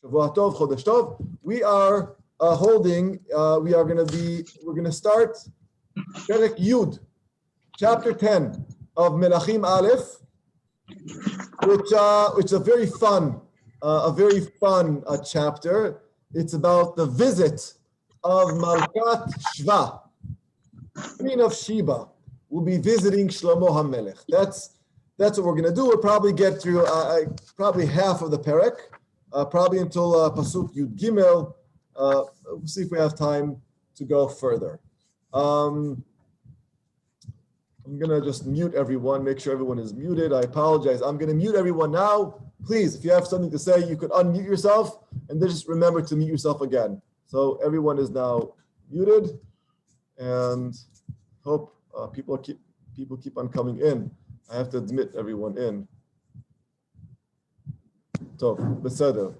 Shavua Tov, Chodesh Tov. We are we're going to start perek Yud, chapter 10 of Melachim Aleph, which is a very fun chapter. It's about the visit of Malkat Shva, Queen of Sheba, will be visiting Shlomo HaMelech. That's what we're going to do. We'll probably get through probably half of the perek, probably until Pasuk Yud Gimel. We'll see if we have time to go further. I'm going to just mute everyone, make sure everyone is muted. I apologize. I'm going to mute everyone now. Please, if you have something to say, you could unmute yourself, and then just remember to mute yourself again. So everyone is now muted, and hope people keep on coming in. I have to admit everyone in. Tov, beseder.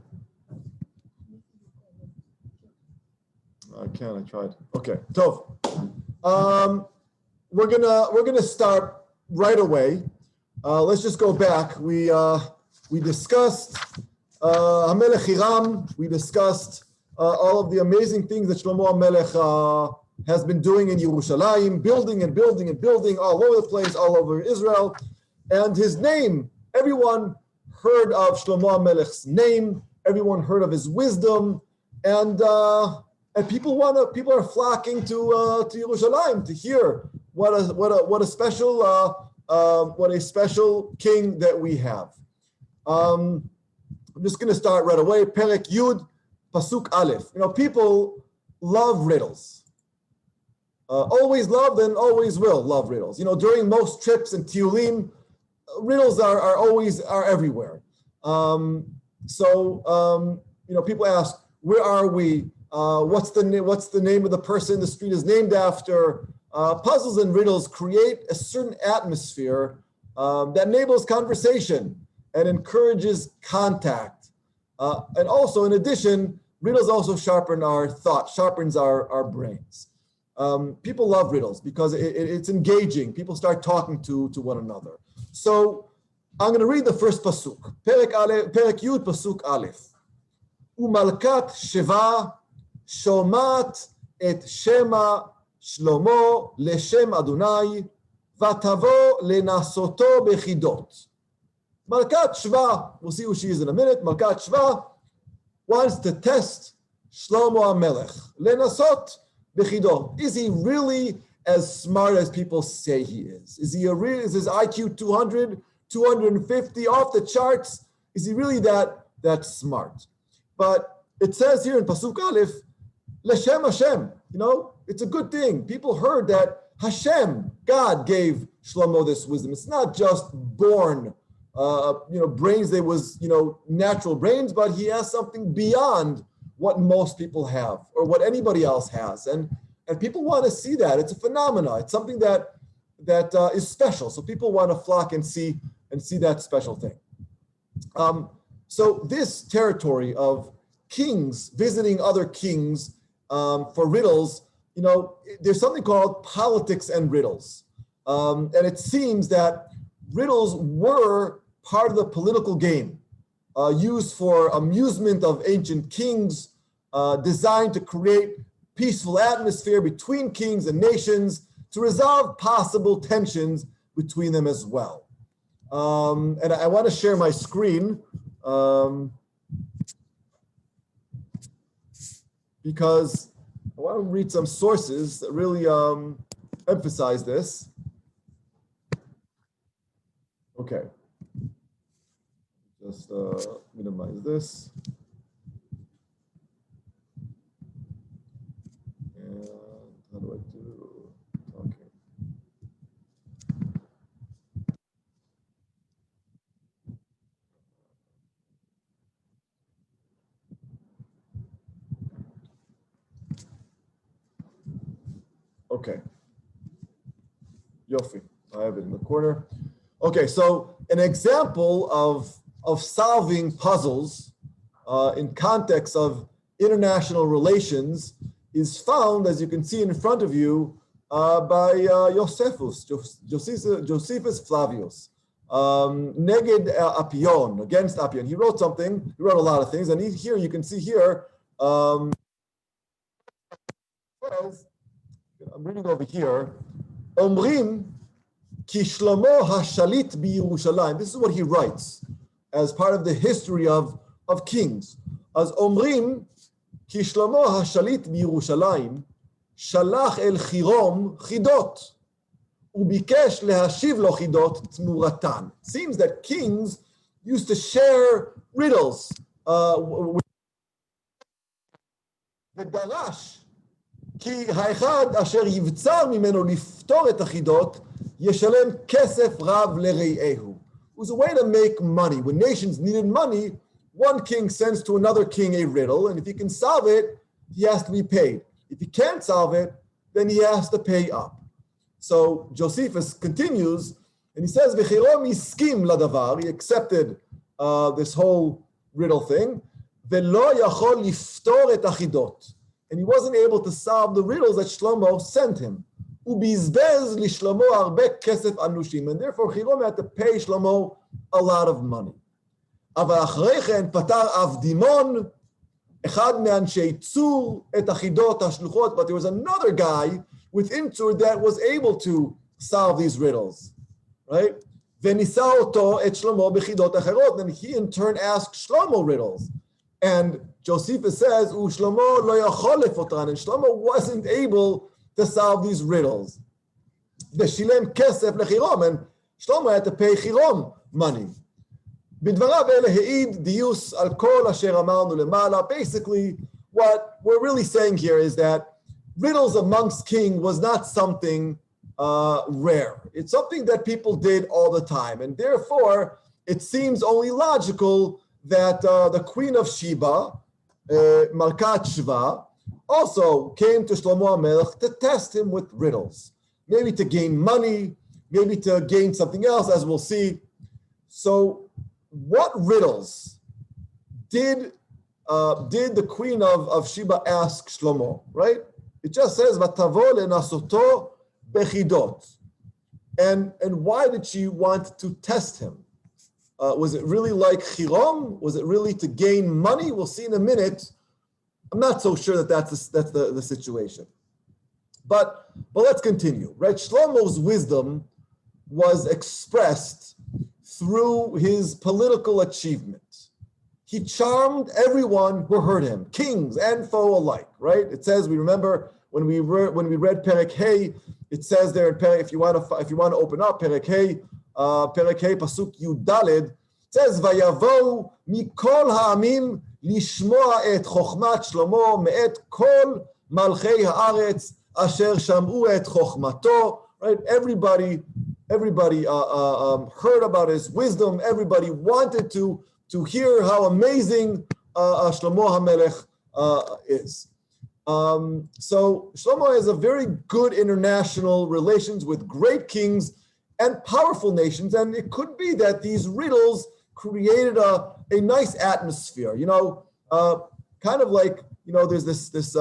I can't. I tried. Okay, Tov. We're gonna start right away. Let's just go back. We discussed HaMelech Hiram. We discussed all of the amazing things that Shlomo HaMelech has been doing in Yerushalayim, building and building and building all over the place, all over Israel. And his name, everyone heard of Shlomo HaMelech's name. Everyone heard of his wisdom, and people are flocking to Yerushalayim to hear what a special king that we have. I'm just going to start right away. Perek Yud, Pasuk Aleph. People love riddles. Always loved and always will love riddles. During most trips and tiulim, riddles are everywhere. People ask, where are we? What's the name of the person the street is named after? Puzzles and riddles create a certain atmosphere that enables conversation and encourages contact. And also, in addition, riddles also sharpen our thought, sharpens our brains. People love riddles because it's engaging. People start talking to one another. So I'm going to read the first pasuk. Perek Yud, pasuk Aleph. Umalkat Sheva shomat et shema Shlomo leshem Adonai vatavo lenasoto bechidot. Malkat Sheva, we'll see who she is in a minute. Malkat Sheva wants to test Shlomo HaMelech. Lenasot bechidot. Is he really as smart as people say he is? Is his IQ 200, 250, off the charts? Is he really that smart? But it says here in Pasuk Aleph, Leshem Hashem. It's a good thing. People heard that Hashem, God, gave Shlomo this wisdom. It's not just born, brains. There was, natural brains, but he has something beyond what most people have or what anybody else has. And people want to see that. It's a phenomenon. It's something that is special. So people want to flock and see that special thing. So this territory of kings visiting other kings for riddles, there's something called politics and riddles. And it seems that riddles were part of the political game, used for amusement of ancient kings, designed to create peaceful atmosphere between kings and nations, to resolve possible tensions between them as well. And I want to share my screen because I want to read some sources that really emphasize this. Okay. Just minimize this. And how do I do talking? Okay. Yofi, I have it in the corner. Okay, so an example of solving puzzles in context of international relations is found, as you can see in front of you, by Josephus Flavius. Neged Apion, against Apion. He wrote something, he wrote a lot of things, and here you can see here, I'm reading over here, Omrim ki Shlomo hashalit b'Yerushalayim. This is what he writes as part of the history of kings. As Omrim ki Shlomo hashalit b'Yerushalayim shalach el Chirom chidot. Ubikesh lehashiv lo chidot tmuratan. Seems that kings used to share riddles. The darash ki haechad asher yivtzar mimeno liftor et achidot yeshalem kesef rav lerei'ehu. It was a way to make money. When nations needed money, one king sends to another king a riddle, and if he can solve it, he has to be paid. If he can't solve it, then he has to pay up. So Josephus continues, and he says, "V'chirom yiskim ladavar." He accepted this whole riddle thing. Ve'lo yachol liftor et achidot, and he wasn't able to solve the riddles that Shlomo sent him. Ubizbez li Shlomo arbe kesef anushim, and therefore Chirom had to pay Shlomo a lot of money. Aval achrei chen patar Avdimon, echad me'anshei tzur et achidot hashluchot, but there was another guy within Tzur that was able to solve these riddles, right? V'nisa oto et Shlomo b'chidot acherot, and he in turn asked Shlomo riddles. And Josephus says, Shlomo lo yachol lefotran, and Shlomo wasn't able to solve these riddles. V'shilem kesef lechirom, and Shlomo had to pay Chirom money. B'dvarav ele he'id dius al kol asher amarnu lemala. Basically, what we're really saying here is that riddles amongst kings was not something rare. It's something that people did all the time. And therefore, it seems only logical that the queen of Sheba, Malkat Shva, also came to Shlomo HaMelech to test him with riddles. Maybe to gain money, maybe to gain something else, as we'll see. So what riddles did the queen of Sheba ask Shlomo, right? It just says, "Vatavo lenasoto bechidot," and why did she want to test him? Was it really like Chirom? Was it really to gain money? We'll see in a minute. I'm not so sure that that's the situation. But let's continue. Right, Shlomo's wisdom was expressed through his political achievement. He charmed everyone who heard him, kings and foe alike, right? It says, we remember when we read perek hey, it says there in perek, if you want to open up perek hey, pasuk yud daled, it says vayavo mikol ha'amim lishmoa et chokhmat Shlomo me'et kol malchei haaretz asher sham'u et chokhmato. Right? Everybody heard about his wisdom. Everybody wanted to hear how amazing Shlomo HaMelech is. So Shlomo has a very good international relations with great kings and powerful nations, and it could be that these riddles created a nice atmosphere. Kind of like, there's this it's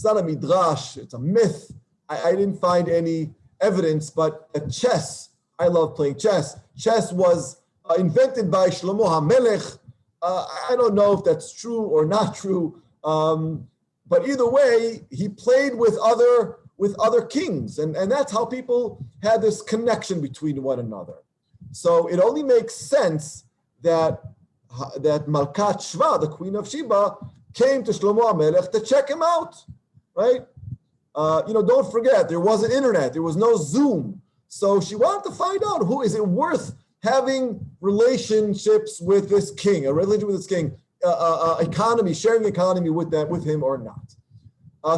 not a midrash, it's a myth. I didn't find any evidence, but chess, I love playing chess. Chess was invented by Shlomo HaMelech. I don't know if that's true or not true, but either way, he played with other kings, and that's how people had this connection between one another. So it only makes sense that Malkat Shva, the queen of Sheba, came to Shlomo HaMelech to check him out, right? Don't forget, there wasn't internet, there was no Zoom. So she wanted to find out, who is it worth having relationships with this king, a relationship with this king, economy, sharing economy with him or not.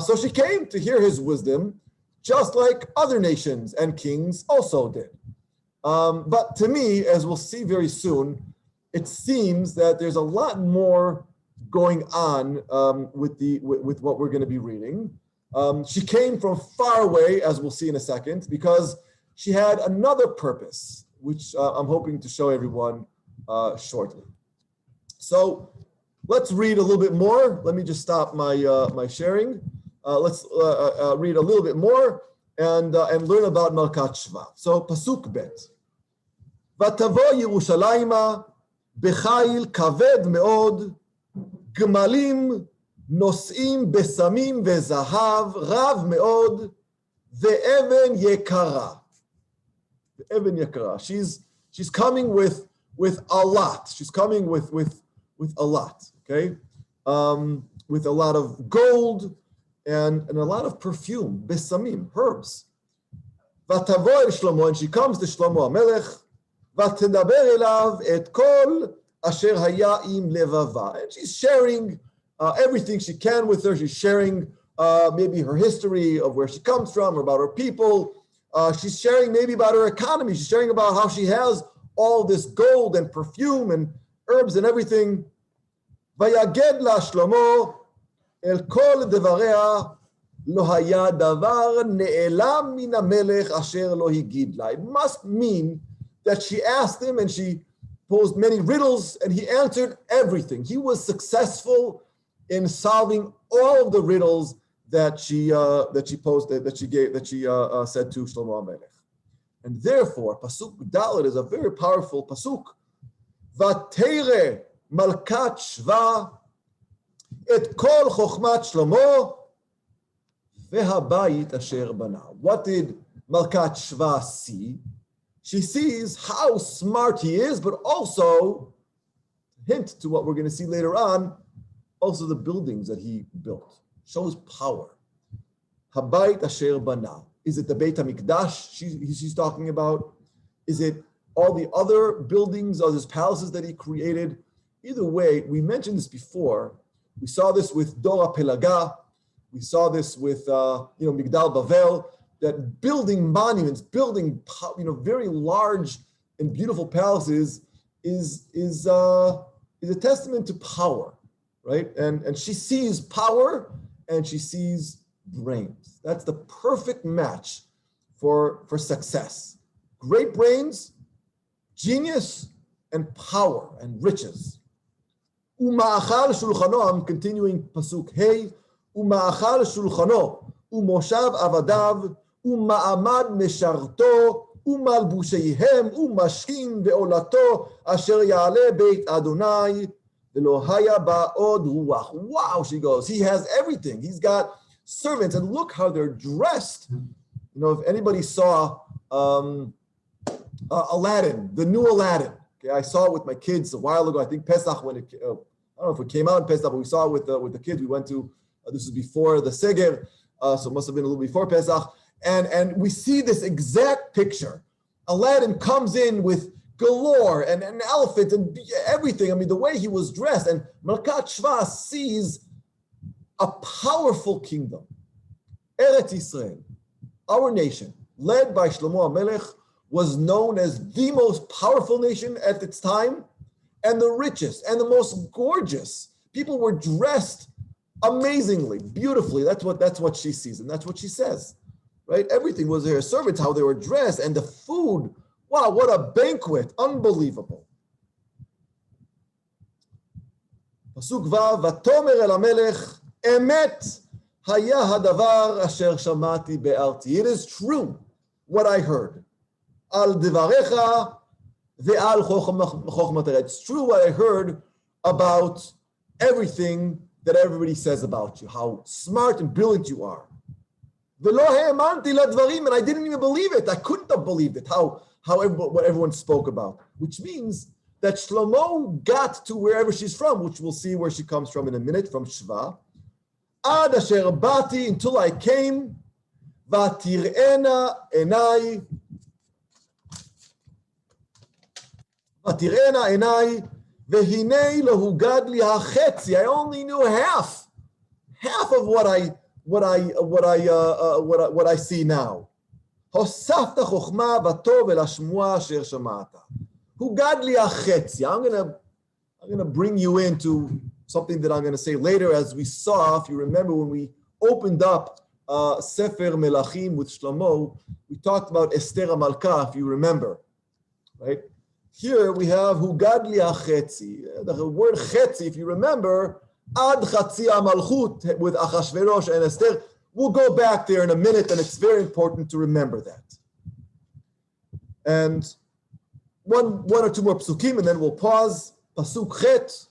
So she came to hear his wisdom, just like other nations and kings also did. But to me, as we'll see very soon, it seems that there's a lot more going on with what we're going to be reading. She came from far away, as we'll see in a second, because she had another purpose, which I'm hoping to show everyone shortly. So let's read a little bit more. Let me just stop my sharing. Let's read a little bit more and learn about Malkat Shva. So pasuk bet. ותבוא ירושלימה בחיל כבד מאוד, גמלים נושאים בסמים וזהב רב מאוד, ואבן יקרה. Evan Yakara. She's coming with a lot. She's coming with a lot, okay? With a lot of gold and a lot of perfume, besamim, herbs. Vatavo el Shlomo, and she comes to Shlomo HaMelech, vatedaber elav et kol asher haya im levava. And she's sharing everything she can with her. She's sharing maybe her history of where she comes from, or about her people. She's sharing maybe about her economy. She's sharing about how she has all this gold and perfume and herbs and everything. Vayaged la Shlomo el kol devarea lo haya davar ne'elam min hamelech asher lo higid la. It must mean that she asked him and she posed many riddles and he answered everything. He was successful in solving all of the riddles that she said to Shlomo HaMelech. And therefore, Pasuk Dalet is a very powerful Pasuk. Vatere Malkat Shva et kol chokhmat Shlomo vehabayit asher bana. What did Malkat Shva see? She sees how smart he is, but also, hint to what we're going to see later on, also the buildings that he built. Shows power. Habayit asher bana. Is it the Beit HaMikdash she's talking about? Is it all the other buildings, all these palaces that he created? Either way, we mentioned this before. We saw this with Dora Pelaga. We saw this with Migdal Bavel. That building monuments, building very large and beautiful palaces is a testament to power, right? And she sees power. And she sees brains. That's the perfect match for success. Great brains, genius, and power and riches. Uma'achal shulchano, I'm continuing Pasuk Hey. Uma'achal shulchano, umoshav avadav, uma'amad mesharto, umalbusheihem, umashkin ve'olato, asher ya'ale beit Adonai, wow, she goes, he has everything. He's got servants, and look how they're dressed. If anybody saw Aladdin, the new Aladdin. Okay, I saw it with my kids a while ago. I think Pesach, when I don't know if it came out in Pesach, but we saw it with the kids. We went to, this was before the Sefer, so it must have been a little before Pesach. And we see this exact picture. Aladdin comes in with galore and an elephant and everything. I mean, the way he was dressed. And Malkat Shva sees a powerful kingdom. Eretz Yisrael, our nation, led by Shlomo HaMelech, was known as the most powerful nation at its time and the richest and the most gorgeous. People were dressed amazingly, beautifully. That's what she sees, and that's what she says, right? Everything was her servants, how they were dressed, and the food. Wow, what a banquet. Unbelievable. Pasuk Vav, Vatomer el HaMelech, Emet haya hadavar asher shamati be'arti. It is true what I heard. Al devarecha ve'al chokhmat. It's true what I heard about everything that everybody says about you, how smart and brilliant you are. Ve'lo ha'emanti ladvarim, and I didn't even believe it. I couldn't have believed it. What everyone spoke about, which means that Shlomo got to wherever she's from, which we'll see where she comes from in a minute, from Shva. Ad asher bati, until I came, vatir'ena enai, vehinei lo hugad li hachetzi. I only knew half of what I see now. הוספת חוכמה וטוב אל השמועה אשר שמעת. הוגד לי החצי. I'm going to bring you into something that I'm going to say later, as we saw, if you remember, when we opened up Sefer Melachim with Shlomo, we talked about Esther HaMalka, if you remember, right? Here we have hugad li achetzi. The word chetzi, if you remember, ad chatzi malchut with Achashverosh and Esther. We'll go back there in a minute, and it's very important to remember that. And one or two more psukim, and then we'll pause. Pasuk chet.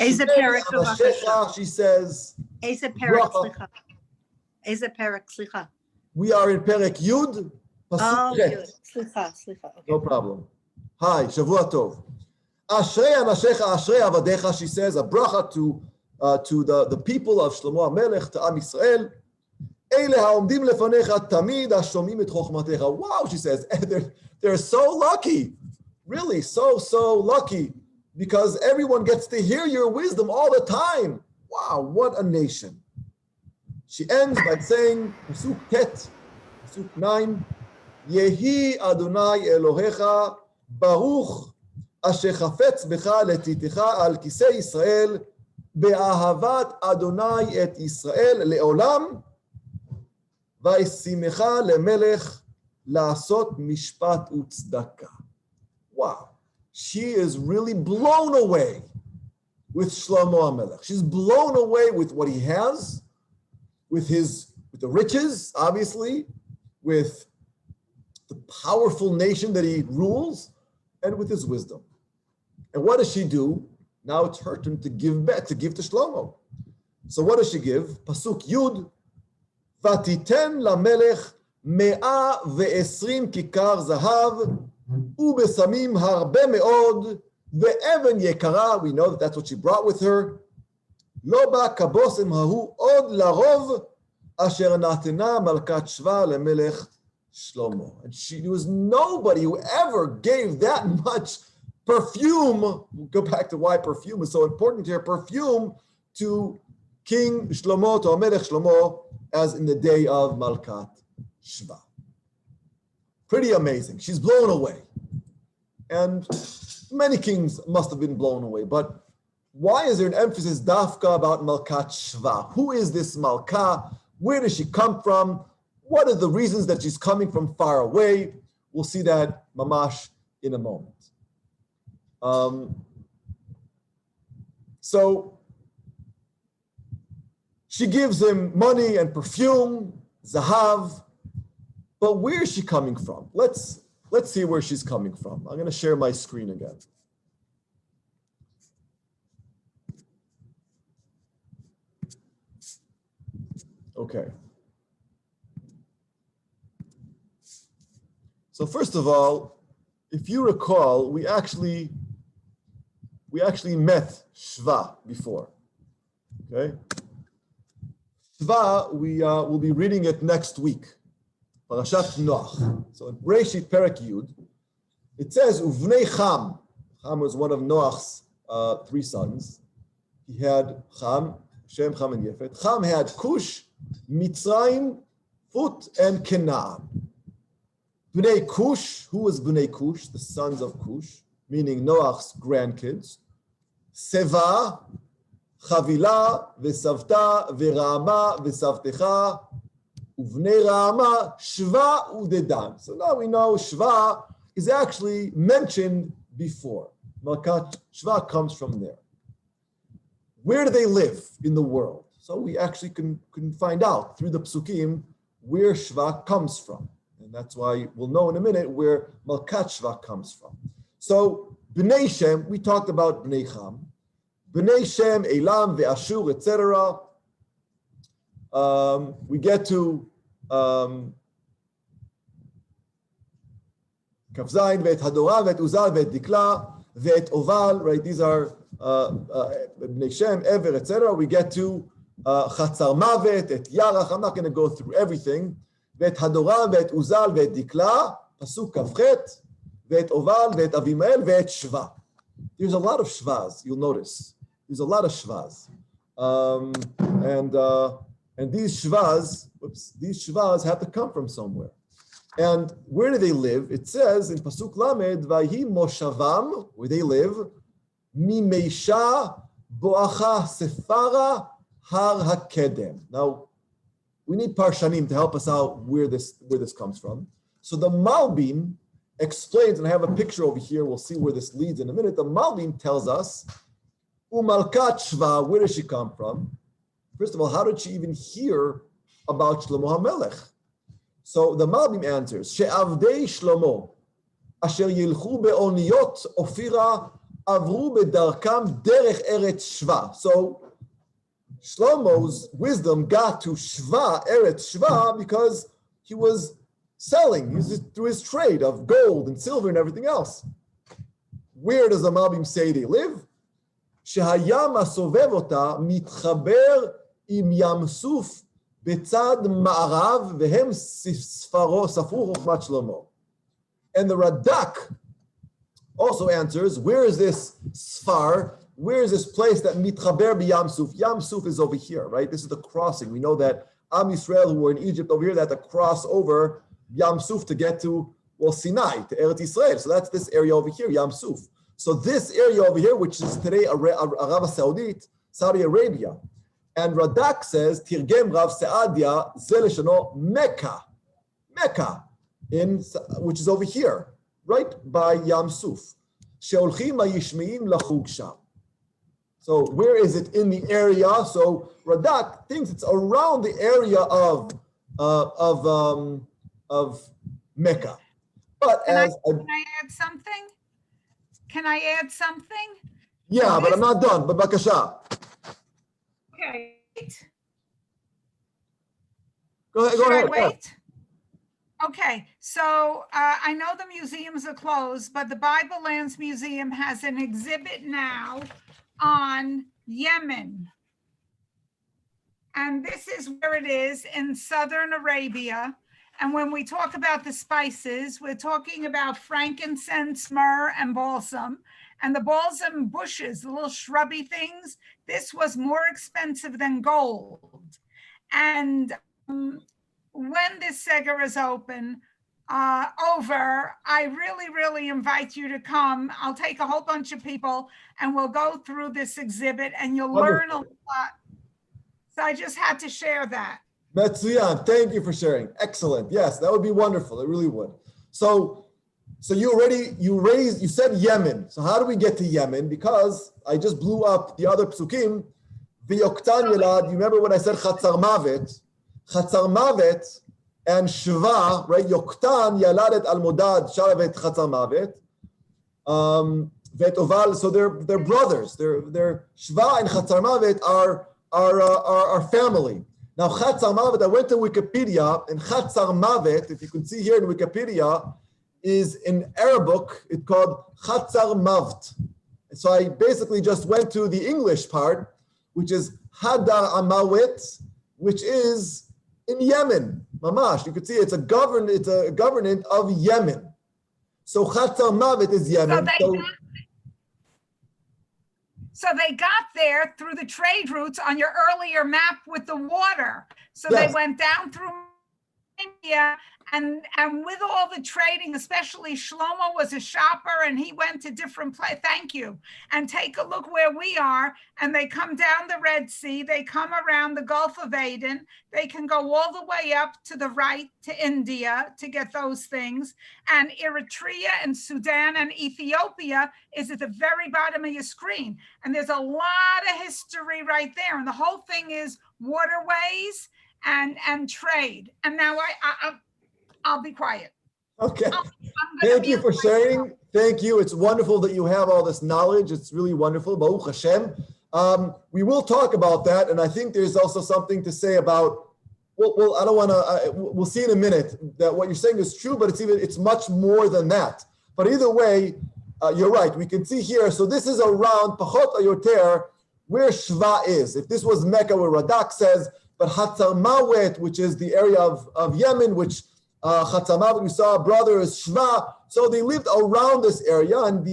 Eze perek, she says. Eze perek, slicha. Eze perek, slicha. We are in perek Yud. Oh, Yud. Slicha. Okay. No problem. Hi, Shavua Tov. Ashrei anashecha, ashrei avadecha, she says, a bracha to the people of Shlomo HaMelech, to Am Yisrael. Eile haomdim lefanecha tamid hashomim et chochmatecha. Wow, she says, they're so lucky, really so lucky, because everyone gets to hear your wisdom all the time. Wow, what a nation. She ends by saying, Pasuk Tet, Pasuk 9, Yehi Adonai Elohecha Baruch Asher chafetz becha letitecha al kisei Yisrael be'ahavat Adonai et Yisrael le'olam va'isimecha lemelech la'asot mishpat u'tzedakah. Wow. She is really blown away with Shlomo HaMelech. She's blown away with what he has, with the riches, obviously, with the powerful nation that he rules, and with his wisdom. And what does she do? Now it's her turn to give back, to give to Shlomo. So what does she give? Pasuk Yud, Vatiten lamelech 120 kikar zahav, ubesamim harbe meod, ve'even yekara. We know that that's what she brought with her. Lo ba kabosem hahu od larov, asher natena malkat shva lemelech Shlomo. And there was nobody who ever gave that much perfume. We'll go back to why perfume is so important here. Perfume to King Shlomo, to HaMelech Shlomo, as in the day of Malkat Shva. Pretty amazing. She's blown away. And many kings must have been blown away. But why is there an emphasis, dafka, about Malkat Shva? Who is this Malkah? Where does she come from? What are the reasons that she's coming from far away? We'll see that mamash in a moment. So she gives him money and perfume, zahav, but where is she coming from? Let's see where she's coming from. I'm going to share my screen again. Okay. So first of all, if you recall, we actually met Shva before. Okay, Shva, we'll be reading it next week. Parashat Noach. So in Bereshit perek Yud, it says Uvnei Cham. Cham was one of Noach's 3 sons. He had Cham, Shem, Cham, and Yefet. Cham had Cush, Mitzrayim, Phut, and Canaan. Bnei Cush, who was Bnei Cush? The sons of Cush, meaning Noach's grandkids. Seva, Chavila, Vesavta, Verama, Vesavtecha, Uvnei Rama, Shva, Udedan. So now we know Shva is actually mentioned before. Malkat Shva comes from there. Where do they live in the world? So we actually can find out through the psukim where Shva comes from. And that's why we'll know in a minute where Malkat Shva comes from. So Bnei Shem, we talked about Bnei Cham. Bnei Shem, Elam, Ve'ashur, etc. We get to Kavzayin, Ve'et Hadorah, Ve'et Uzal, Ve'et Dikla, Ve'et Oval, right? These are Bnei Shem, Ever, etc. We get to Chatzar Mavet, Et Yarach. I'm not going to go through everything. Ve'et Hadorah, Ve'et Uzal, Ve'et Dikla, Pasuk Kavchet, Ve'et Oval, Ve'et Avimael, Ve'et Shva. There's a lot of Shvas, you'll notice. There's a lot of Shvas. And these Shvas have to come from somewhere. And where do they live? It says in Pasuk Lamed, Vahi Moshavam, where they live, Mimeisha Boacha Sefara Har HaKedem. Now, we need Parshanim to help us out where this comes from. So the Malbim explains, and I have a picture over here, we'll see where this leads in a minute. The Malbim tells us, Umalkat Shva, where does she come from? First of all, how did she even hear about Shlomo HaMelech? So the Malbim answers, She'avdei Shlomo, אשר ילכו באוניות אופירה עברו בדרכם דרך ארץ שווה. So Shlomo's wisdom got to Shva, Eretz Shva, because he was selling through his trade of gold and silver and everything else. Where does the Malbim say they live? שהים הסובב אותה מתחבר עם ים סוף בצד מערב והם ספרו חוכמת שלמה. And the Radak also answers, where is this Sfar? Where is this place that mitchaber b'Yam Suf? Yam Suf is over here, right? This is the crossing. We know that Am Yisrael, who were in Egypt over here, they had to cross over Yam Suf to get to, well, Sinai, to Eretz Yisrael. So that's this area over here, Yam Suf. So this area over here, which is today Arab Saudit, Saudi Arabia. And Radak says, Tirgem Rav Saadia, Zeleshano, Mecca. Mecca, which is over here, right by Yam Suf. Sheolchim ha'yishmeim lachug sham. So where is it in the area? So Radak thinks it's around the area of Mecca. But can I add something? Can I add something? Yeah, but I'm not done. But bakasha. Okay. Go ahead. Should I wait? Okay, so I know the museums are closed, but the Bible Lands Museum has an exhibit now on Yemen. And this is where it is in southern Arabia. And when we talk about the spices, we're talking about frankincense, myrrh, and balsam. And the balsam bushes, the little shrubby things, this was more expensive than gold. And when this Seger is open, I really invite you to come. I'll take a whole bunch of people and we'll go through this exhibit and you'll learn a lot. So I just had to share that. Metzuyan, thank you for sharing. Excellent. Yes, that would be wonderful. It really would. So you said Yemen. So how do we get to Yemen? Because I just blew up the other psukim. V'yoktan yelad. You remember when I said Chatzar Mavet? Chatzar Mavet and Shva, right? Yoktan yaladet al modad shalavet Chatzar Mavet. Vetoval. So they're brothers. They're Shva and Chatzar Mavet are family. Now, Chatzar Mavet, I went to Wikipedia, and Chatzar Mavet, if you can see here in Wikipedia, is in Arabic, it's called Chatzar Mavt. So I basically just went to the English part, which is Hadar Amawet, which is in Yemen. Mamash, you can see it's a government of Yemen. So Chatzar Mavet is Yemen. So they got there through the trade routes on your earlier map with the water. So yes. They went down through India and with all the trading, especially Shlomo was a shopper and he went to different places. Thank you. And take a look where we are. And they come down the Red Sea. They come around the Gulf of Aden. They can go all the way up to the right to India to get those things. And Eritrea and Sudan and Ethiopia is at the very bottom of your screen. And there's a lot of history right there. And the whole thing is waterways and trade. And now I'll be quiet. Okay. Thank you for sharing. Thank you. It's wonderful that you have all this knowledge. It's really wonderful. Baruch Hashem. We will talk about that. And I think there's also something to say about, well, I don't want to, we'll see in a minute that what you're saying is true, but it's much more than that. But either way, you're right. We can see here. So this is around Pachot Ayoter, where Shva is. If this was Mecca, where Radak says, but Chatzar Mawet, which is the area of Yemen, which Chatzar Mawet, we saw brothers Shva. So they lived around this area, and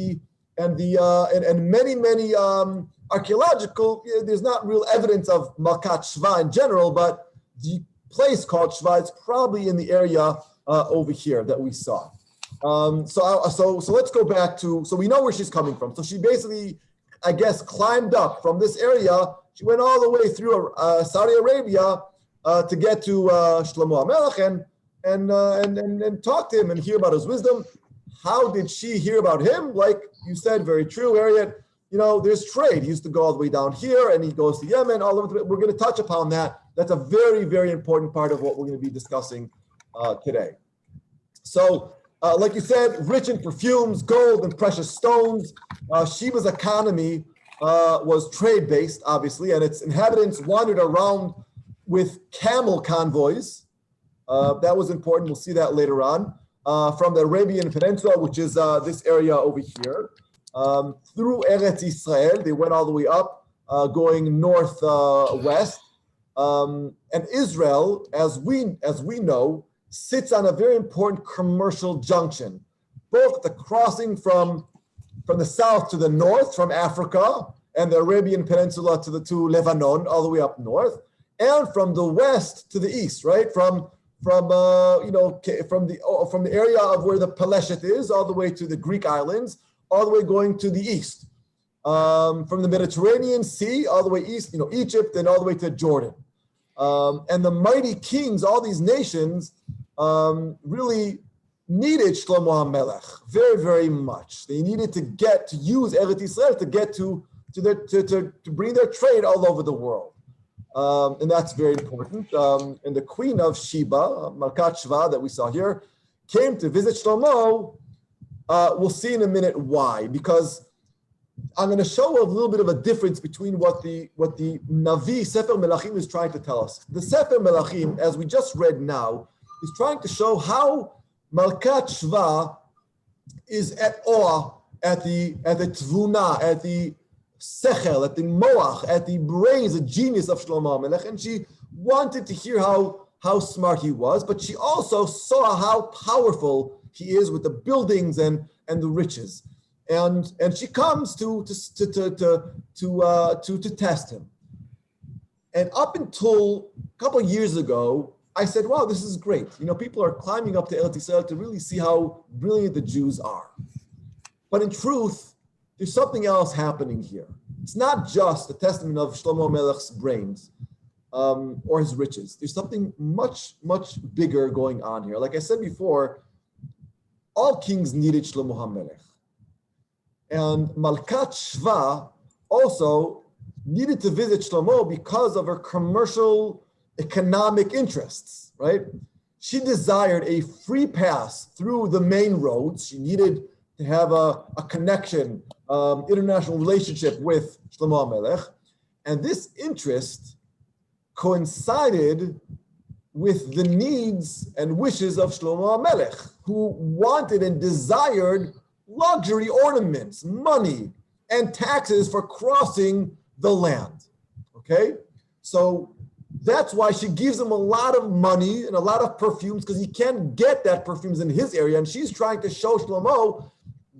many archaeological. There's not real evidence of Malkat Shva in general, but the place called Shva is probably in the area over here that we saw. So let's go back to. So we know where she's coming from. So she basically, I guess, climbed up from this area. She went all the way through Saudi Arabia to get to Shlomo HaMelech and talk to him and hear about his wisdom. How did she hear about him? Like you said, very true, Harriet. There's trade. He used to go all the way down here, and he goes to Yemen. All over. We're going to touch upon that. That's a very, very important part of what we're going to be discussing today. So like you said, rich in perfumes, gold, and precious stones. Sheba's economy was trade-based, obviously, and its inhabitants wandered around with camel convoys. That was important. We'll see that later on. From the Arabian Peninsula, which is this area over here, through Eretz Yisrael. They went all the way up, going northwest. And Israel, as we know, sits on a very important commercial junction, both the crossing from the south to the north, from Africa and the Arabian Peninsula to Lebanon, all the way up north, and from the west to the east, right? From the area of where the Peleshet is, all the way to the Greek islands, all the way going to the east, from the Mediterranean Sea all the way east, Egypt, and all the way to Jordan. And the mighty kings, all these nations, really needed Shlomo HaMelech very, very much. They needed to use Eretz Yisrael to get to bring their trade all over the world. And that's very important. And the queen of Sheba, Malkat Shva, that we saw here, came to visit Shlomo. We'll see in a minute why, because I'm going to show a little bit of a difference between what the Navi, Sefer Melachim, is trying to tell us. The Sefer Melachim, as we just read now, is trying to show how Malkat Shva is at awe at the Tvuna, at the Sechel, at the Moach, at the brains, the genius of Shlomo HaMelech, and she wanted to hear how smart he was, but she also saw how powerful he is with the buildings and the riches, and she comes to test him. And up until a couple of years ago, I said, wow, this is great. People are climbing up to Eretz Yisrael to really see how brilliant the Jews are. But in truth, there's something else happening here. It's not just a testament of Shlomo HaMelech's brains or his riches. There's something much, much bigger going on here. Like I said before, all kings needed Shlomo HaMelech. And Malkat Shva also needed to visit Shlomo because of her commercial economic interests, right? She desired a free pass through the main roads. She needed to have a connection, international relationship with Shlomo HaMelech. And this interest coincided with the needs and wishes of Shlomo HaMelech, who wanted and desired luxury ornaments, money, and taxes for crossing the land, okay? So that's why she gives him a lot of money and a lot of perfumes, because he can't get that perfumes in his area. And she's trying to show Shlomo,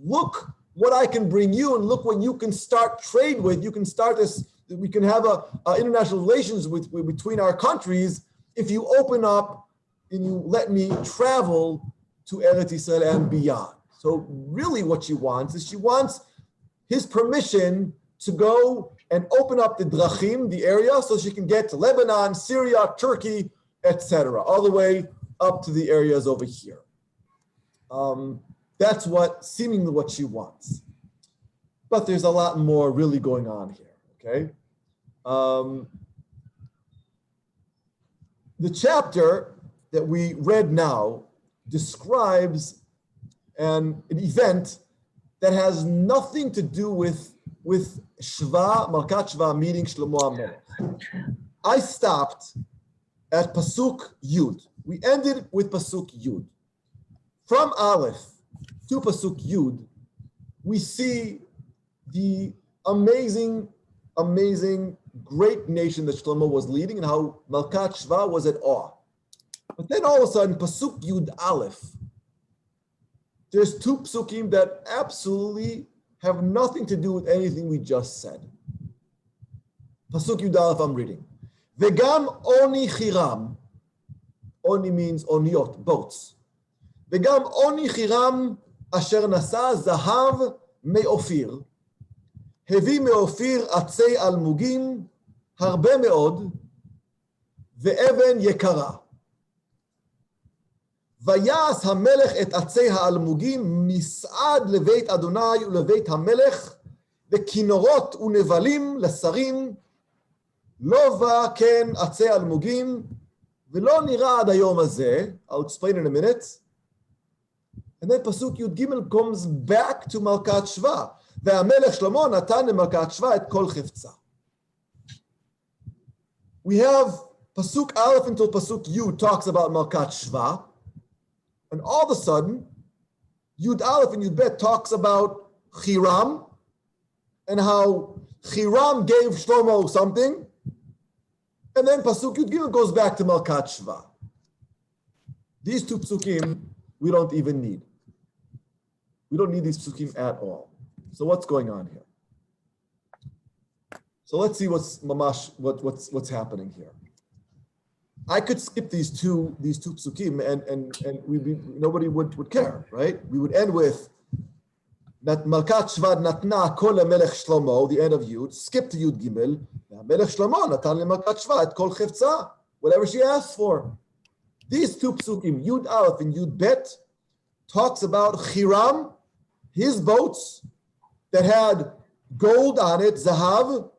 look what I can bring you, and look what you can start trade with. You can start this, we can have a international relations between our countries if you open up and you let me travel to Eretz Yisrael and beyond. So really what she wants is she wants his permission to go and open up the drachim, the area, so she can get to Lebanon, Syria, Turkey, etc., all the way up to the areas over here. That's seemingly what she wants. But there's a lot more really going on here, okay? The chapter that we read now describes an event that has nothing to do with Shva, Malkat Shva meeting Shlomo HaMelech. I stopped at Pasuk Yud. We ended with Pasuk Yud. From Aleph to Pasuk Yud, we see the amazing, great nation that Shlomo was leading and how Malkat Shva was at awe. But then all of a sudden, Pasuk Yud Aleph, there's two psukim that absolutely have nothing to do with anything we just said. Pasuk Yud Aleph, I'm reading. Vegam oni chiram. Oni means oniot, boats. Vegam oni chiram asher nasa zahav me'ofir. Hevi me'ofir atzei almugim harbe me'od ve'even yekara. ויעש המלך את עצי האלמוגים מסעד לבית אדוני ולבית המלך וכינורות ונבלים לשרים לא בא כן עצי אלמוגים ולא נראה עד היום הזה. I'll explain in a minute. And then Pasuk Yud Gimel comes back to Malkat Shva. והמלך שלמה נתן למלכת שבא את כל חפצה. We have Pasuk Aleph until Pasuk Yud talks about Malkat Shva, and all of a sudden, Yud Aleph and Yud Bet talks about Hiram, and how Hiram gave Shlomo something, and then Pasuk Yud Gimel goes back to Malkat Shva. These two Psukim we don't even need. We don't need these Psukim at all. So what's going on here? So let's see what's happening here. I could skip these two psukim and nobody would care, right? We would end with Malkat Shva natna kol Melech Shlomo, the end of Yud. Skip to Yud Gimel. Melech Shlomo natan leMalkat Shva et kol chefza, whatever she asked for. These two psukim, Yud Aleph and Yud Bet, talks about Hiram, his boats that had gold on it, zahav,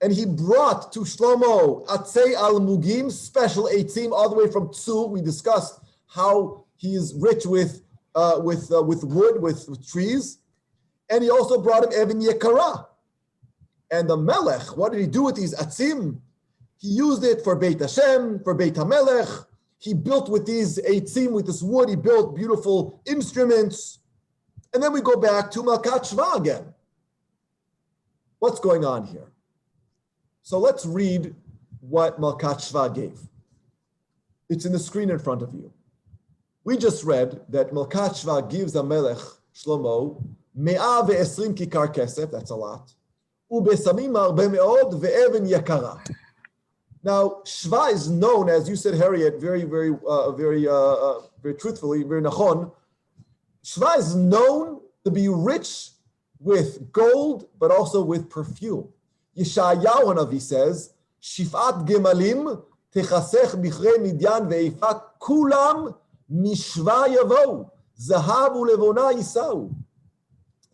and he brought to Shlomo atzei al mugim, special eitzim, all the way from Tzu. We discussed how he is rich with wood, with trees, and he also brought him even yekara. And the Melech, what did he do with these atzim? He used it for Beit Hashem, for Beit HaMelech. He built with these eitzim, with this wood. He built beautiful instruments. And then we go back to Malkat Shva again. What's going on here? So let's read what Malkat Shva gave. It's in the screen in front of you. We just read that Malkat Shva gives a Melech Shlomo 120 kikar kesef, that's a lot. Ubesamim arbe meod ve'even yakara. Now, Shva is known, as you said, Harriet, very truthfully, very nachon. Shva is known to be rich with gold, but also with perfume. Yeshayahu Hanavi says, Shifat gemalim techasech bichrei midyan ve'ifat kulam mishva yavo zahav ulevona yisau.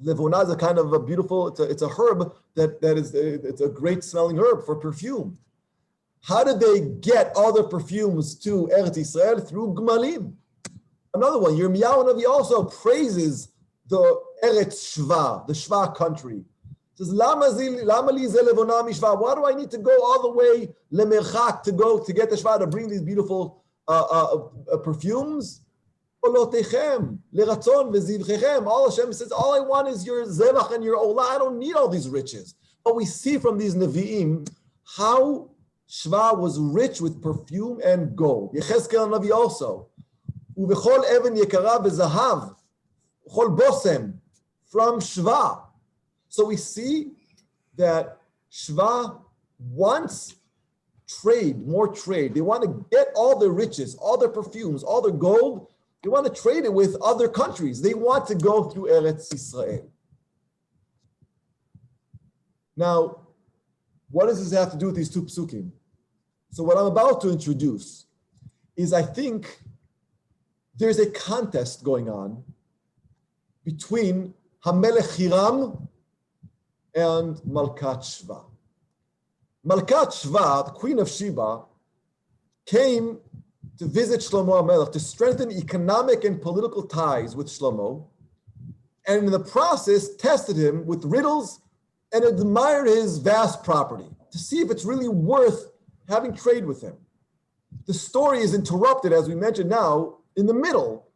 Levona is a kind of a beautiful, it's a herb it's a great smelling herb for perfume. How did they get all the perfumes to Eretz Yisrael? Through Gmalim. Another one, Yirmiyahu Hanavi also praises the Eretz Shva, the Shva country. He says, Lama li ze levona mishva? Why do I need to go all the way lemerchak to get the Shva to bring these beautiful perfumes? Olotechem, leratzon vezivchechem. All Hashem says, all I want is your zevach and your olah. I don't need all these riches. But we see from these nevi'im how Shva was rich with perfume and gold. Yechezkel Navi also. Uvechol even yekara bezahav, chol bosem, from Shva. So we see that Shva wants trade, more trade. They want to get all their riches, all their perfumes, all their gold. They want to trade it with other countries. They want to go through Eretz Yisrael. Now, what does this have to do with these two psukim? So what I'm about to introduce is, I think, there's a contest going on between Hamelech Hiram and Malkat Shva. Malkat Shva, the queen of Sheba, came to visit Shlomo HaMelech to strengthen economic and political ties with Shlomo, and in the process tested him with riddles and admired his vast property to see if it's really worth having trade with him. The story is interrupted, as we mentioned now, in the middle,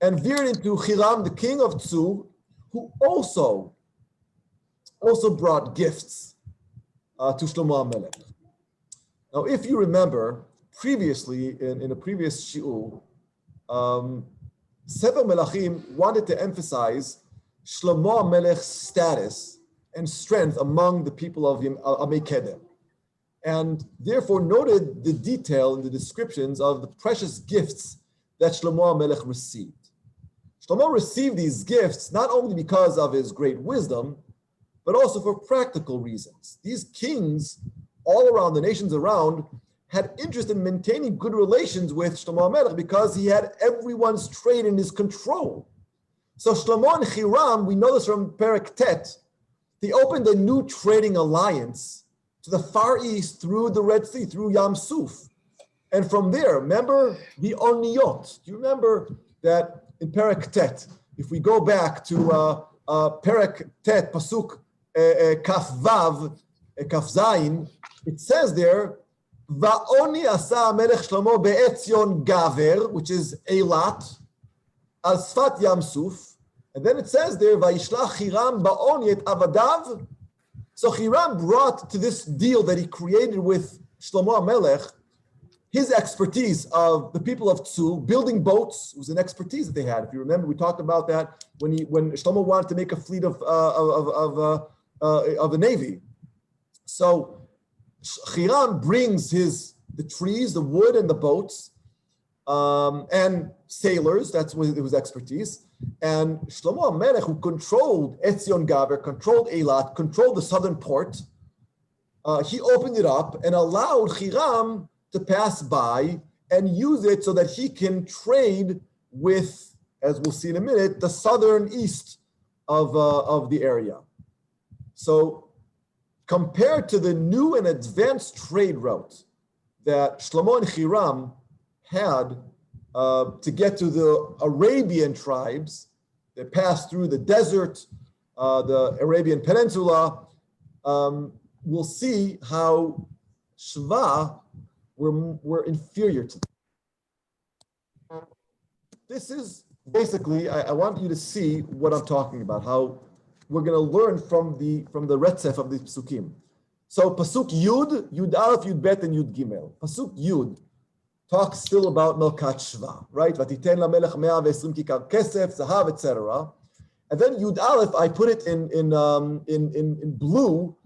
and veered into Hiram, the king of Tzu, who also brought gifts to Shlomo HaMelech. Now, if you remember, previously, in a previous shiur, Sefer Melachim wanted to emphasize Shlomo HaMelech's status and strength among the people of Amei Kedem, and therefore noted the detail in the descriptions of the precious gifts that Shlomo HaMelech received. Shlomo received these gifts not only because of his great wisdom, but also for practical reasons. These kings all around, the nations around, had interest in maintaining good relations with Shlomo HaMelech because he had everyone's trade in his control. So Shlomo and Hiram, we know this from perek tet, they opened a new trading alliance to the Far East through the Red Sea, through Yam Suf. And from there, remember the Oniyot. Do you remember that in perek tet. If we go back to perek tet, pasuk kaf vav, kaf zayin, it says there, Va'oni asa melech Shlomo be'etzion gaver, which is Eilat, al sfat Yam Suf. And then it says there, Vayishlach Hiram ba'oni et avadav. So Hiram brought to this deal that he created with Shlomo HaMelech his expertise of the people of Tzu, building boats. It was an expertise that they had. If you remember, we talked about that when Shlomo wanted to make a fleet of the navy. So Hiram brings the trees, the wood, and the boats, and sailors. That's what it was expertise. And Shlomo HaMelech, who controlled Etzion Gaver, controlled Eilat, controlled the southern port, he opened it up and allowed Hiram to pass by and use it so that he can trade with, as we'll see in a minute, the southern east of the area. So compared to the new and advanced trade route that Shlomo and Hiram had to get to the Arabian tribes that passed through the desert, the Arabian Peninsula, we'll see how Shva were inferior to them. This is basically, I want you to see what I'm talking about, how we're going to learn from the Retzef of the Psukim. So Pasuk Yud, Yud Aleph, Yud Bet, and Yud Gimel. Pasuk Yud talks still about Melchat Shva, right? Vatiten lamelech 120 kikar kesef, zahav, etc. And then Yud Aleph, I put it in blue.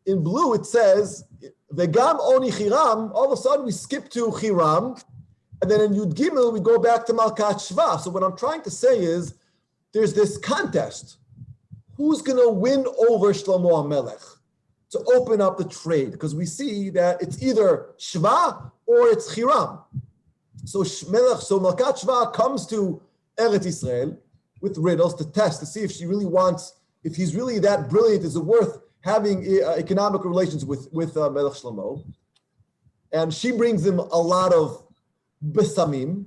In blue, it says, Vegam oni Hiram. All of a sudden, we skip to Hiram, and then in Yud Gimel, we go back to Melchat Shva. So what I'm trying to say is, there's this contest. Who's going to win over Shlomo HaMelech to open up the trade? Because we see that it's either Shva or it's Hiram. So Melchat Shva comes to Eretz Yisrael with riddles to test, to see if she really wants, if he's really that brilliant, is it worth having economic relations with Melech Shlomo. And she brings him a lot of besamim.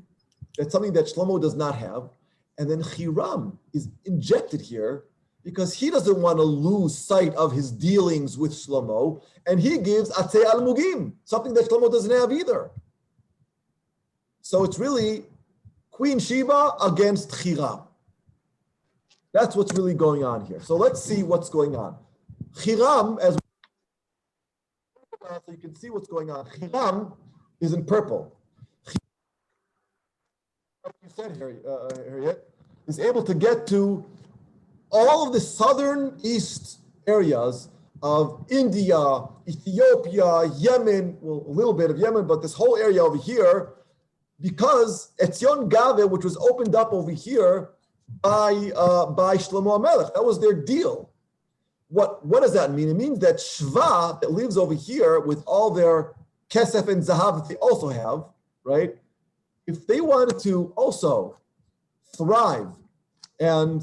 That's something that Shlomo does not have. And then Hiram is injected here because he doesn't want to lose sight of his dealings with Shlomo, and he gives Atzei al-Mugim, something that Shlomo doesn't have either. So it's really Queen Sheba against Hiram. That's what's really going on here. So let's see what's going on. Hiram, so you can see what's going on. Hiram is in purple. Like you said, Harriet, is able to get to all of the southern east areas of India, Ethiopia, Yemen, well, a little bit of Yemen, but this whole area over here, because Etzion Gave, which was opened up over here by Shlomo HaMelech, that was their deal. What does that mean? It means that Shva, that lives over here with all their kesef and zahav that they also have, right? If they wanted to also thrive and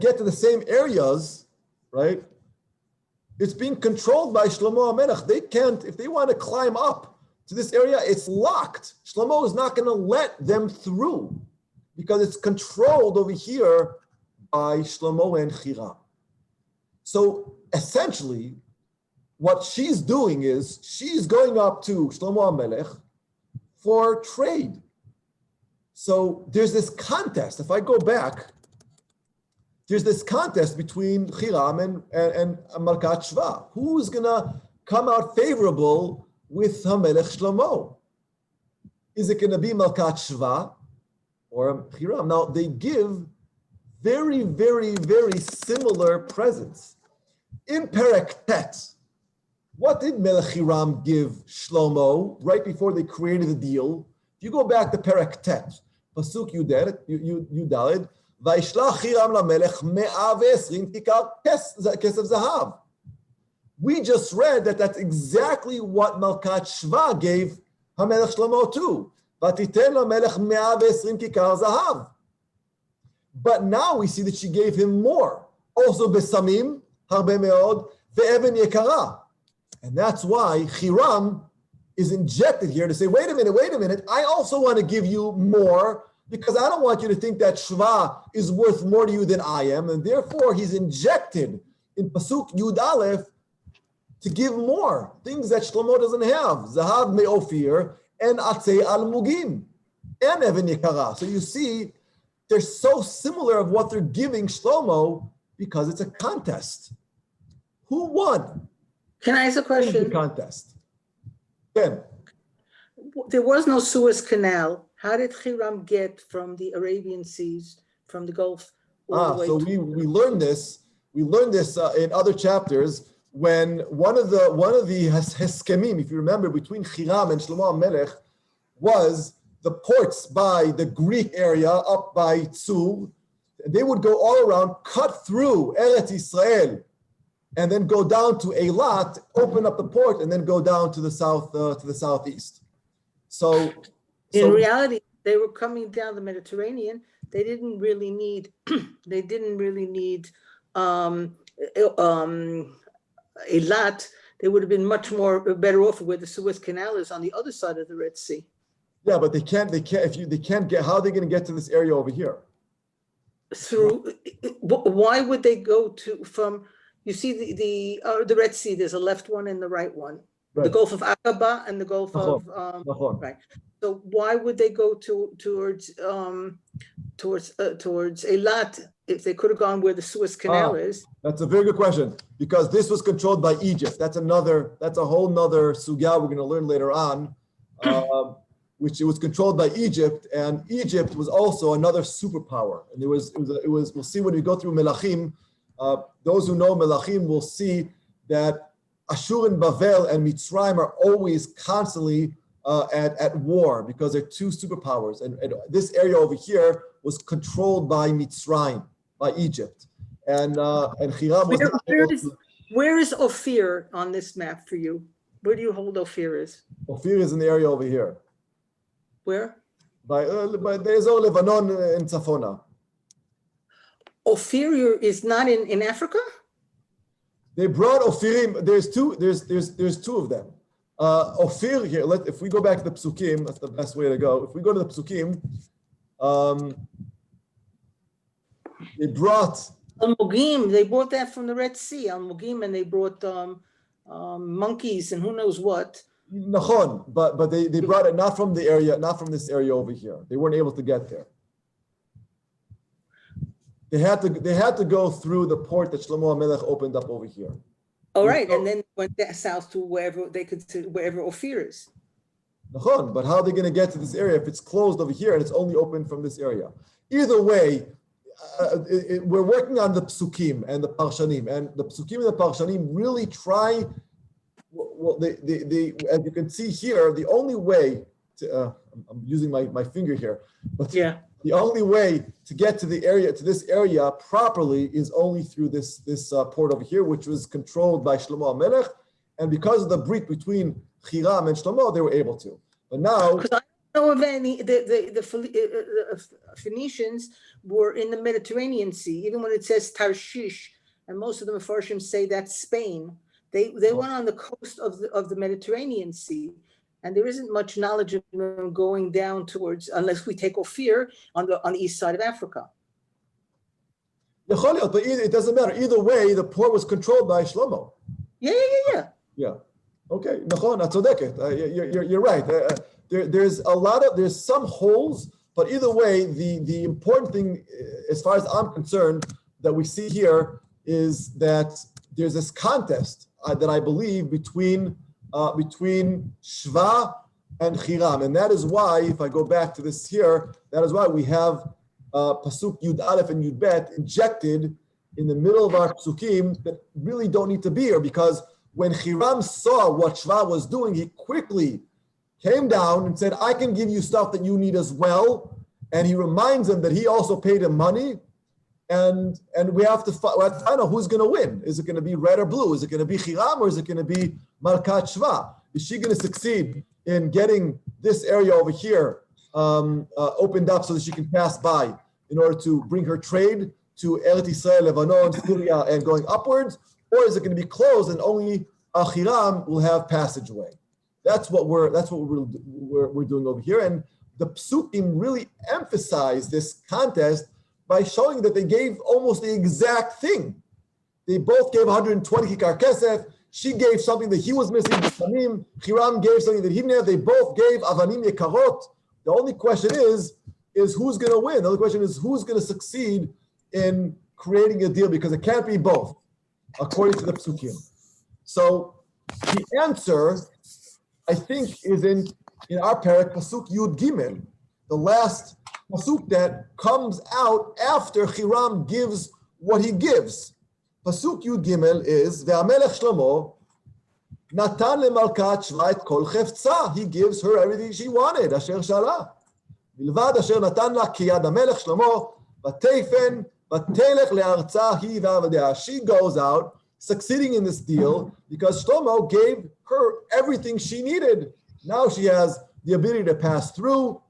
get to the same areas, right? It's being controlled by Shlomo HaMelech. They can't, if they want to climb up to this area, it's locked. Shlomo is not going to let them through because it's controlled over here by Shlomo and Hiram. So essentially, what she's doing is she's going up to Shlomo HaMelech for trade. So there's this contest. If I go back, there's this contest between Hiram and Melchat Shva. Who's going to come out favorable with HaMelech Shlomo? Is it going to be Melchat Shva or Hiram? Now, they give very, very, very similar presents. In perek tet, what did Melech Hiram give Shlomo right before they created the deal? If you go back to perek tet, pasuk Yudalid, Vayishlach Hiram lamelech 120 kikar kesef zahav. We just read that that's exactly what Melchat Shva gave HaMelech Shlomo too. Vatiten lamelech 120 kikar zahav. But now we see that she gave him more. Also besamim, harbe meod, ve'even yekara. And that's why Hiram is injected here to say, wait a minute, I also want to give you more because I don't want you to think that Shva is worth more to you than I am. And therefore, he's injected in Pasuk Yud Aleph to give more, things that Shlomo doesn't have. Zahav me'ofir and atzei al-mugim and even yikara. So you see, they're so similar of what they're giving Shlomo because it's a contest. Who won? Can I ask a question? The contest. Then. There was no Suez Canal. How did Hiram get from the Arabian Seas, from the Gulf? So we learned this. We learned this in other chapters when one of the heskemim, if you remember, between Hiram and Shlomo HaMelech was the ports by the Greek area up by Tzur. They would go all around, cut through Eretz Yisrael, and then go down to Eilat, open up the port, and then go down to the south, to the southeast. So in reality, they were coming down the Mediterranean. They didn't really need. Eilat. They would have been much more better off where the Suez Canal is on the other side of the Red Sea. Yeah, but they can't get. How are they going to get to this area over here? Through. Why would they go from? You see the Red Sea. There's a left one and the right one. Right. The Gulf of Aqaba and the Gulf of right. So why would they go towards Eilat if they could have gone where the Suez Canal is? That's a very good question because this was controlled by Egypt. That's a whole nother sugya we're going to learn later on, which it was controlled by Egypt, and Egypt was also another superpower. And it was. We'll see when we go through Melachim. Those who know Melachim will see that Ashur and Bavel and Mitzrayim are always constantly at war because they're two superpowers. And this area over here was controlled by Mitzrayim, by Egypt. And Hiram was where is Ophir on this map for you? Where do you hold Ophir is? Ophir is in the area over here. Where? By there's all Lebanon and Tzafona. Ophir is not in Africa? They brought Ophirim. There's two of them. Ophir here. If we go back to the Psukim, that's the best way to go. If we go to the Psukim, they brought Al-Mugim. They brought that from the Red Sea, Al-Mugim, and they brought monkeys and who knows what. Nachon, but they brought it not from the area, not from this area over here. They weren't able to get there. They had to go through the port that Shlomo HaMelech opened up over here. All right, and then went south to wherever Ophir is. But how are they going to get to this area if it's closed over here and it's only open from this area? Either way, we're working on the Psukim and the Parshanim, and the Psukim and the Parshanim really try. Well, they as you can see here, the only way to I'm using my finger here, but yeah. The only way to get to this area properly is only through this port over here, which was controlled by Shlomo HaMelech, and because of the brit between Hiram and Shlomo, they were able to. But now, because I don't know of any, the Phoenicians were in the Mediterranean Sea, even when it says Tarshish, and most of the Mefarshim say that's Spain. They went on the coast of the Mediterranean Sea. And there isn't much knowledge of them going down towards, unless we take Ophir on the east side of Africa. But it doesn't matter. Either way, the port was controlled by Shlomo. Yeah. Okay, you're right. There's some holes, but either way, the important thing, as far as I'm concerned, that we see here is that there's this contest that I believe between Shva and Hiram. And that is why, if I go back to this here, that is why we have Pasuk Yud Aleph and Yud Bet injected in the middle of our Psukim that really don't need to be here, because when Hiram saw what Shva was doing, he quickly came down and said, I can give you stuff that you need as well. And he reminds them that he also paid him money. And we have to find out who's going to win. Is it going to be red or blue? Is it going to be Hiram or is it going to be Malkat Shva? Is she going to succeed in getting this area over here opened up so that she can pass by in order to bring her trade to Eretz Yisrael, Lebanon, Syria, and going upwards? Or is it going to be closed and only Hiram will have passageway? That's what we're doing over here. And the psukim really emphasize this contest by showing that they gave almost the exact thing. They both gave 120 kikar kesef. She gave something that he was missing, avanim. Hiram gave something that he didn't have. They both gave avanim yekarot. The only question is who's going to win? The only question is who's going to succeed in creating a deal, because it can't be both, according to the psukim. So the answer, I think, is in our perek, pasuk Yud Gimel, the last pasuk that comes out after Hiram gives what he gives. Pasuk Yud Gimel is Ve'amelech Shlomo natan lemalkat shva et kol chefza. He gives her everything she wanted. Asher shala milvad asher natan la kiyad hamelech Shlomo vateifen vatelech le'arza hi ve'avadea. She goes out succeeding in this deal because Shlomo gave her everything she needed. Now she has the ability to pass through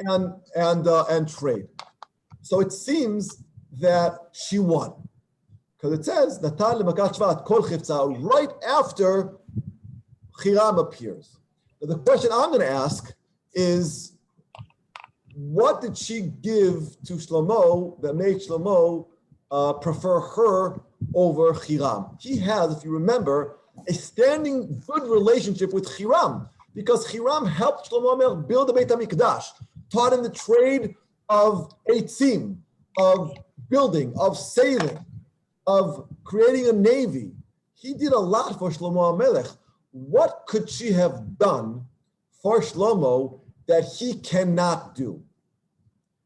and trade. So it seems that she won, because it says Natan lemakat shvat kol chifza right after Hiram appears. Now the question I'm going to ask is, what did she give to Shlomo that made Shlomo prefer her over Hiram? He has, if you remember, a standing good relationship with Hiram, because Hiram helped Shlomo Amelech build the Beit HaMikdash, taught him the trade of eitzim, of building, of sailing, of creating a navy. He did a lot for Shlomo Amelech. What could she have done for Shlomo that he cannot do?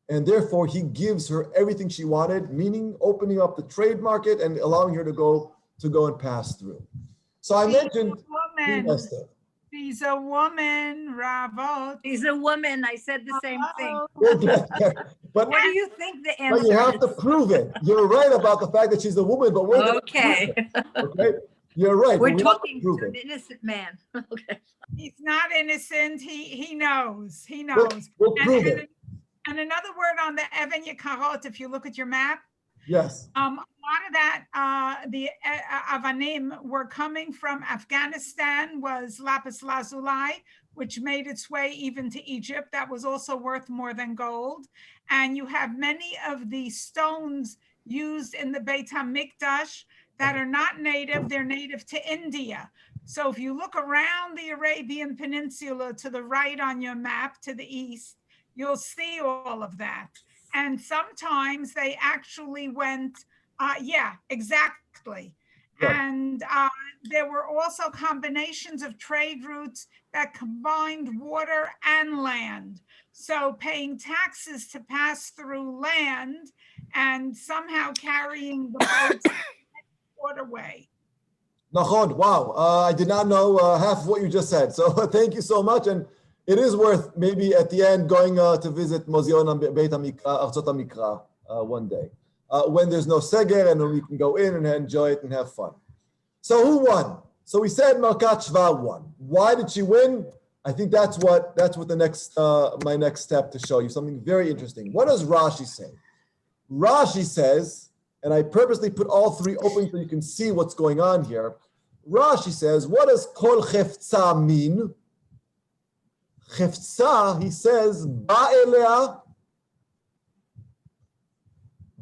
And therefore, he gives her everything she wanted, meaning opening up the trade market and allowing her to go and pass through. So I mentioned She's a woman, Rav. She's a woman. I said the same thing. But what do you think the answer But you have is? to prove it. You're right about the fact that she's a woman, but we're going to prove it. Okay? You're right. We're talking to an innocent man. Okay. He's not innocent. He knows. He knows. We'll prove it. And another word on the Even Yekarot, if you look at your map, yes. A lot of that, the Avanim were coming from Afghanistan, was lapis lazuli, which made its way even to Egypt. That was also worth more than gold. And you have many of the stones used in the Beit HaMikdash that are not native, they're native to India. So if you look around the Arabian Peninsula to the right on your map, to the east, you'll see all of that. And sometimes they actually went, exactly. Yeah. And there were also combinations of trade routes that combined water and land. So paying taxes to pass through land and somehow carrying the boats waterway. Nachon, wow. I did not know half of what you just said. So thank you so much. And it is worth maybe at the end going to visit Museum Beit Artzot HaMikra one day when there's no seger and we can go in and enjoy it and have fun. So who won? So we said Malkat Shva won. Why did she win? I think that's what the next my next step to show you something very interesting. What does Rashi say? Rashi says, and I purposely put all three open so you can see what's going on here. Rashi says, what does kol chefza mean? Chefza, he says, ba'elea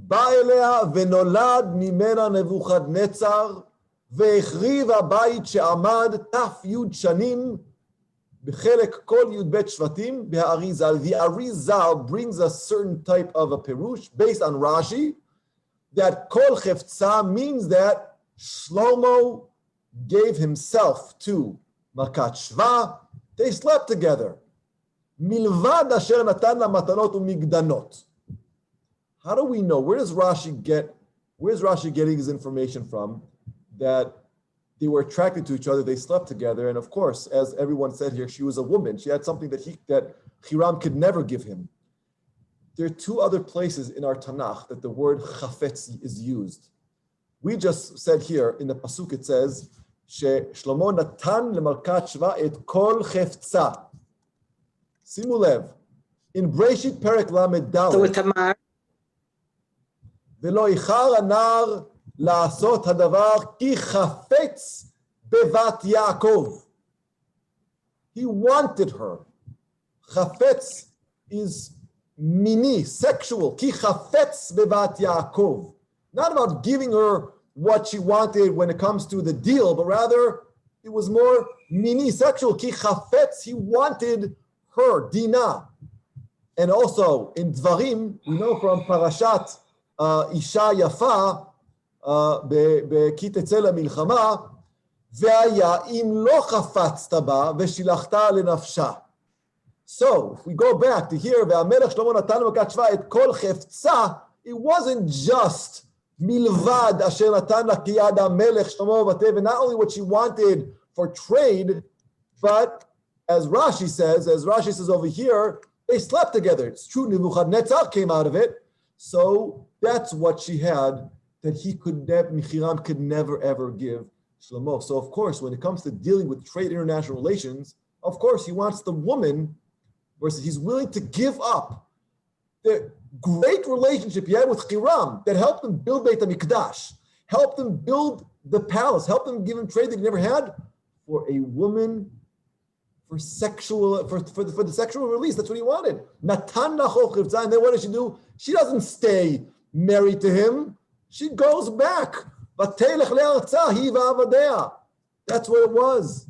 venolad mimena Nebuchadnezzar ve'echriv habayit she'amad taf yud shanim b'chelek kol yud bet shvatim b'ha'arizal. The Arizal brings a certain type of a perush based on Rashi that kol chefza means that Shlomo gave himself to Malkat Shva. They slept together. Milvad asher natan la matanot umigdanot. How do we know? Where's Rashi getting his information from that they were attracted to each other, they slept together, and of course, as everyone said here, she was a woman. She had something that Hiram could never give him. There are two other places in our Tanakh that the word chafetz is used. We just said here in the pasuk it says, Shlomo natan lemalkat shva et kol chefza. Simu lev, in Breshit perek lamed dalet, velo ichar anar la'asot hadavar ki chafetz bevat Yaakov. He wanted her. Chafetz is mini, sexual. Ki chafetz bevat Yaakov. Not about giving her what she wanted when it comes to the deal, but rather it was more mini, sexual. Ki chafetz, he wanted her, Dinah. And also in Dvarim, we know from Parashat Isha Yafa, כי תצא למלחמה, והיה אם לא חפצת בה ושילחת לנפשה. So, if we go back to here, והמלך שלמה נתן למלכת שבא את כל חפצה, it wasn't just מלבד אשר נתן לה כיד המלך שלמה ובתה, and not only what she wanted for trade, but as Rashi says over here, they slept together. It's true, Nebuchadnezzar came out of it, so that's what she had that Michiram could never ever give Shlomo. So of course, when it comes to dealing with trade international relations, of course he wants the woman, versus he's willing to give up the great relationship he had with Hiram that helped him build Beit HaMikdash, helped him build the palace, helped him give him trade that he never had, for a woman, for the sexual release. That's what he wanted. Natan lachol chivtza, and then what does she do? She doesn't stay married to him. She goes back. That's what it was.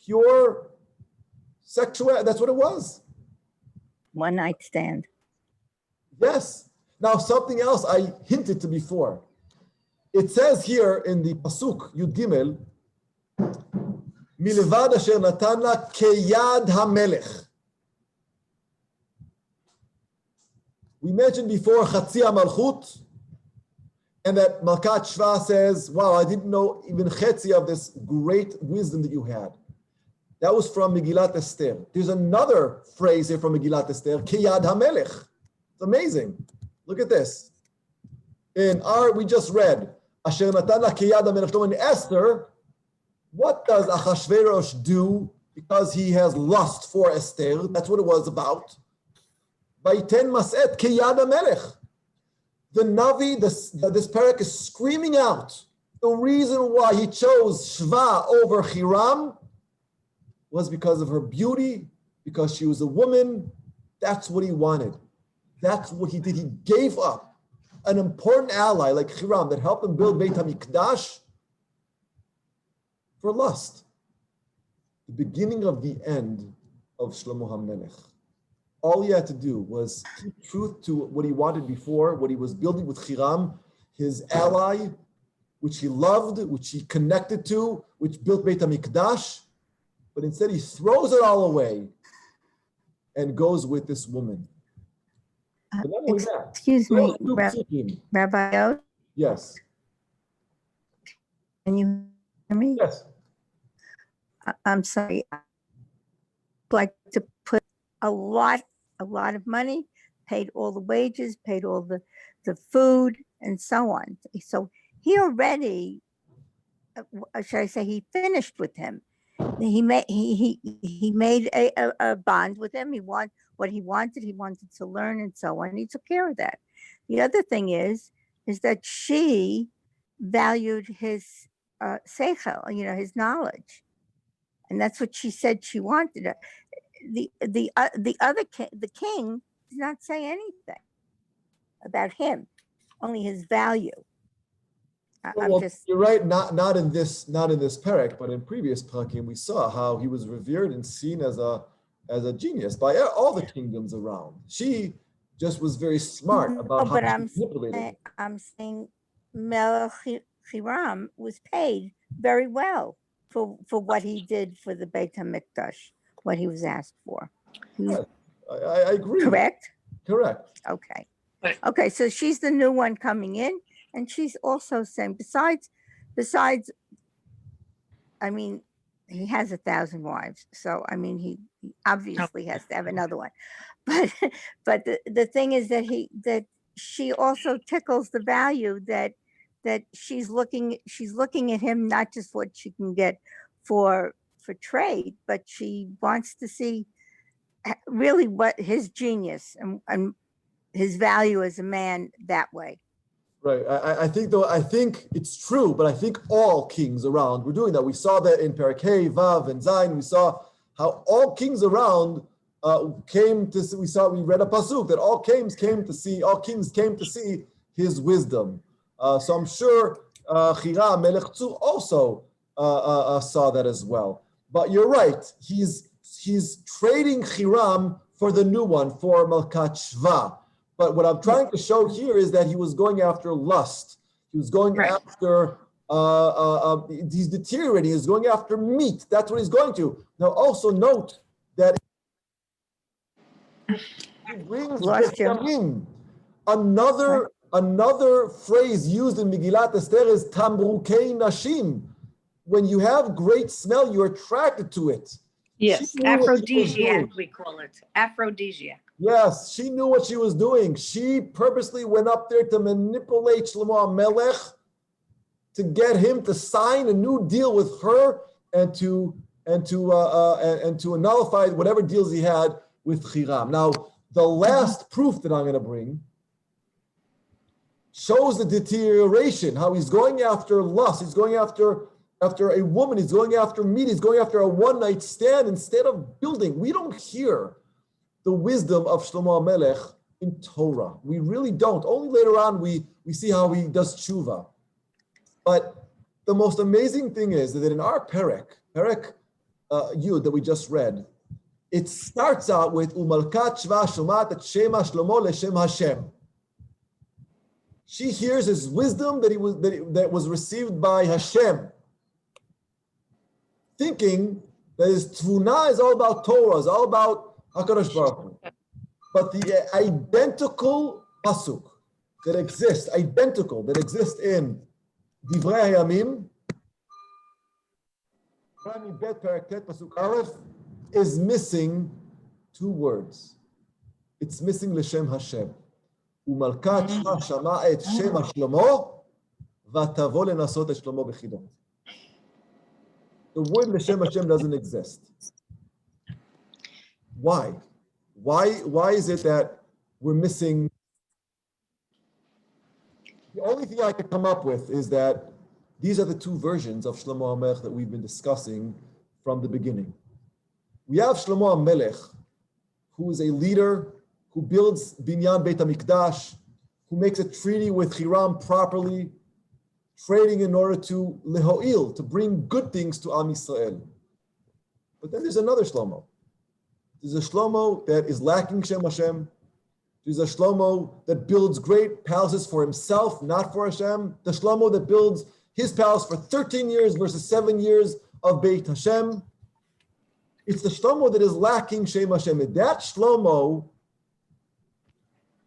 Pure sexual, that's what it was. One night stand. Yes. Now something else I hinted to before. It says here in the Pasuk, Yud Gimel, Milvad asher natan la keyad hamelech. We mentioned before Chatzi HaMalchut, and that Malkat Shva says, wow, I didn't know even Chetzi of this great wisdom that you had. That was from Megillat Esther. There's another phrase here from Megillat Esther, Keyad HaMelech. It's amazing. Look at this. We just read, Asher natan la keyad HaMelech. In Esther, what does Achashverosh do because he has lust for Esther? That's what it was about. Vaiten maset keyad HaMelech. The Navi, this perek is screaming out the reason why he chose Shva over Hiram was because of her beauty, because she was a woman. That's what he wanted. That's what he did. He gave up an important ally like Hiram that helped him build Beit HaMikdash for lust. The beginning of the end of Shlomo HaMelech. All he had to do was keep truth to what he wanted before, what he was building with Hiram, his ally, which he loved, which he connected to, which built Beit HaMikdash. But instead he throws it all away and goes with this woman. But not only that, Excuse me, psukim. Rabbi Ote, Yes. can you hear me? Yes. I'm sorry. I'd like to put a lot of money, paid all the wages, paid all the food and so on. So he already, should I say, he finished with him. He made a bond with him. He wanted what he wanted. He wanted to learn and so on. He took care of that. The other thing is that she valued his seichel, his knowledge, and that's what she said she wanted. The king does not say anything about him, only his value. You're right. Not in this perek, but in previous perakim, we saw how he was revered and seen as a genius by all the kingdoms around. She just was very smart about how to manipulate it. I'm saying Melachim was paid very well for what he did for the Beit HaMikdash, what he was asked for. Yes, I agree. Correct? Correct. Okay. Okay, so she's the new one coming in, and she's also saying, besides, I mean, he has 1,000 wives, so I mean, he obviously has to have another one. But the thing is that she also tickles the value that she's looking at him, not just what she can get for trade, but she wants to see really what his genius and his value as a man that way. Right. I think though, I think it's true, but I think all kings around were doing that. We saw that in perek, Vav, and Zayin. We saw how all kings around came to see, we read a pasuk that all kings came to see his wisdom. So I'm sure Hiram, Melech Tzur also saw that as well. But you're right. He's trading Hiram for the new one, for Malkat Shva. But what I'm trying to show here is that he was going after lust. He was going after, he's deteriorating. He's going after meat. That's what he's going to. Now, also note that he brings Yamim. Another phrase used in Megillat Esther is Tamrukei Nashim. When you have great smell, you're attracted to it. Yes, aphrodisiac, we call it. Aphrodisiac. Yes, she knew what she was doing. She purposely went up there to manipulate Shlomo HaMelech to get him to sign a new deal with her and to nullify whatever deals he had with Hiram. Now, the last proof that I'm going to bring shows the deterioration, how he's going after lust, he's going after a woman, he's going after meat, he's going after a one-night stand instead of building. We don't hear the wisdom of Shlomo HaMelech in Torah. We really don't. Only later on we see how he does tshuva. But the most amazing thing is that in our perek Yud that we just read, it starts out with Umalkat Shva Shomat et Shema Shlomo Leshem Hashem. She hears his wisdom that was received by Hashem, thinking that his tvuna is all about Torah, is all about HaKadosh Baruch Hu. But the identical pasuk that exists in Divrei Hayamim, 9b-10a pasuk Aleph, is missing two words. It's missing Leshem Hashem. Umalkat Shva Shama et Shema Shlomo v'tavo lenasot et Shlomo b'chidot. The word Leshem Hashem doesn't exist. Why? Why is it that we're missing? The only thing I could come up with is that these are the two versions of Shlomo HaMelech that we've been discussing from the beginning. We have Shlomo HaMelech, who is a leader, who builds Binyan Beit HaMikdash, who makes a treaty with Hiram properly, trading in order to leho'il, to bring good things to Am Yisrael. But then there's another Shlomo. There's a Shlomo that is lacking Shem Hashem. There's a Shlomo that builds great palaces for himself, not for Hashem. The Shlomo that builds his palace for 13 years versus 7 years of Beit Hashem. It's the Shlomo that is lacking Shem Hashem. And that Shlomo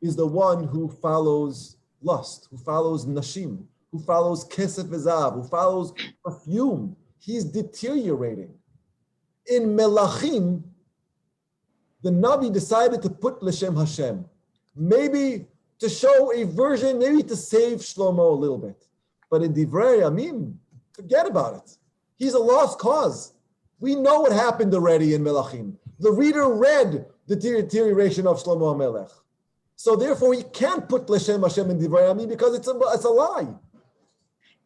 is the one who follows lust, who follows nashim, who follows kesef v'zav, who follows perfume. He's deteriorating. In Melachim, the Navi decided to put L'Shem Hashem, maybe to show a version, maybe to save Shlomo a little bit. But in Divrei Hayamim, forget about it. He's a lost cause. We know what happened already in Melachim. The reader read the deterioration of Shlomo HaMelech. So therefore, he can't put L'Shem Hashem in Divrei Hayamim because it's a lie.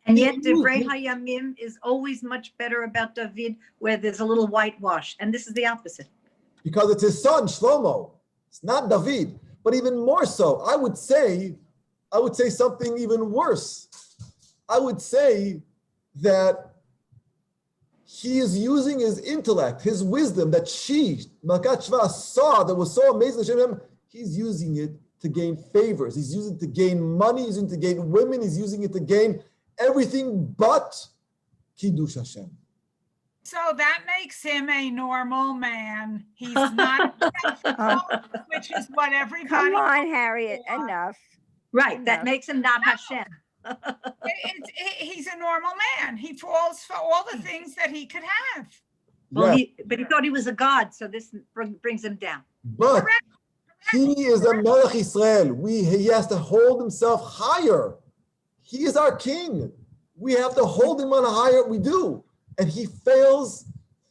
And yet, Divrei Hayamim is always much better about David, where there's a little whitewash. And this is the opposite. Because it's his son, Shlomo. It's not David. But even more so, I would say something even worse. I would say that he is using his intellect, his wisdom that she, Malkat Shva, saw that was so amazing. He's using it to gain favors. He's using it to gain money. He's using it to gain women. He's using it to gain everything but Kiddush Hashem. So that makes him a normal man. He's not, which is what everybody. Come on, Harriet, enough. Right, that makes him not Hashem. He's a normal man. He falls for all the things that he could have. Well, but he thought he was a god, so this brings him down. But he is a Melech Yisrael. He has to hold himself higher. He is our king. We have to hold him on a higher. We do. And he fails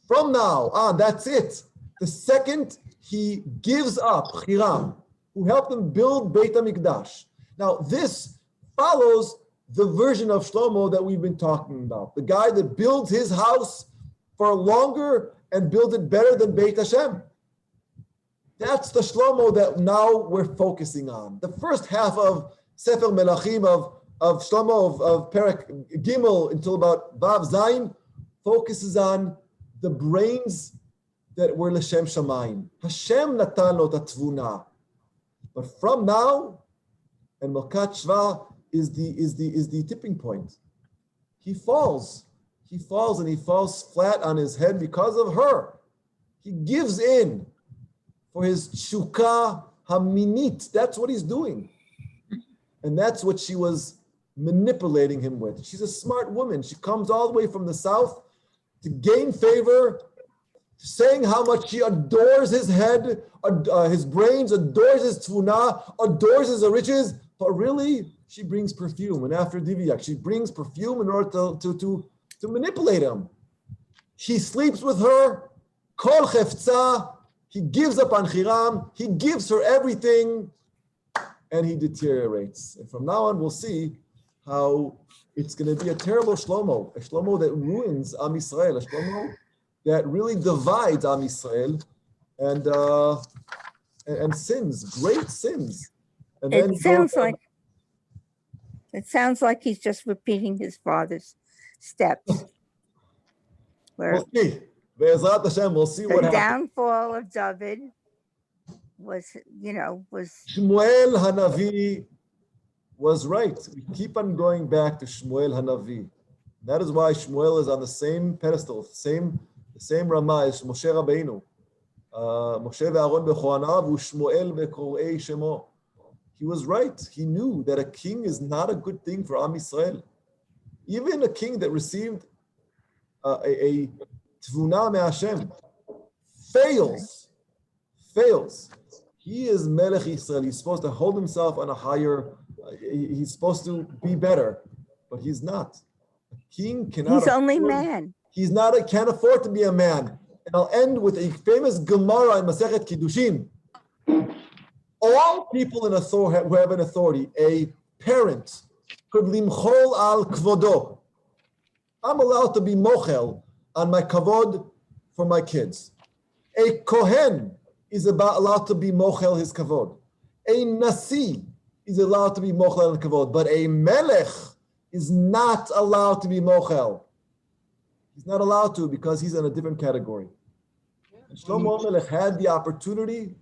from now on. That's it. The second he gives up Hiram, who helped him build Beit HaMikdash. Now, this follows the version of Shlomo that we've been talking about. The guy that builds his house for longer and builds it better than Beit Hashem. That's the Shlomo that now we're focusing on. The first half of Sefer Melachim of Shlomo of perek Gimel until about Vav Zayin focuses on the brains that were L'Shem Shamayim. Hashem natan lo tatvuna. But from now, and Melchat Shva is the tipping point. He falls and he falls flat on his head because of her. He gives in for his tshuka haminit. That's what he's doing. And that's what she was manipulating him with. She's a smart woman. She comes all the way from the south to gain favor, saying how much she adores his head, his brains, adores his tfuna, adores his riches, but really, she brings perfume. And after Diviak, she brings perfume in order to manipulate him. He sleeps with her, kol chefza, he gives up on Hiram, he gives her everything, and he deteriorates. And from now on, we'll see how it's going to be a terrible Shlomo, a Shlomo that ruins Am Yisrael, a Shlomo that really divides Am Yisrael and sins, great sins. And then it sounds like he's just repeating his father's steps. We'll see. Be'ezrat Hashem, we'll see what The happens. downfall of David was Shmuel Hanavi was right. We keep on going back to Shmuel Hanavi. That is why Shmuel is on the same pedestal, the same Ramah as Moshe Rabbeinu. Moshe ve'Aaron b'choanav u'Shmuel b'korei shemo. He was right. He knew that a king is not a good thing for Am Yisrael. Even a king that received a tvuna me'Hashem fails. He is Melech Yisrael. He's supposed to hold himself on a higher, he's supposed to be better, but he's not. A king cannot he's only man. He's not, can't afford to be a man. And I'll end with a famous Gemara in Masechet Kiddushin. All people who have an authority, a parent, could limchol al kvodo. I'm allowed to be mochel on my kavod for my kids. A kohen is allowed to be mochel his kavod. A nasi is allowed to be mochel on kavod, but a melech is not allowed to be mochel. He's not allowed to because he's in a different category. And Shlomo Melech had the opportunity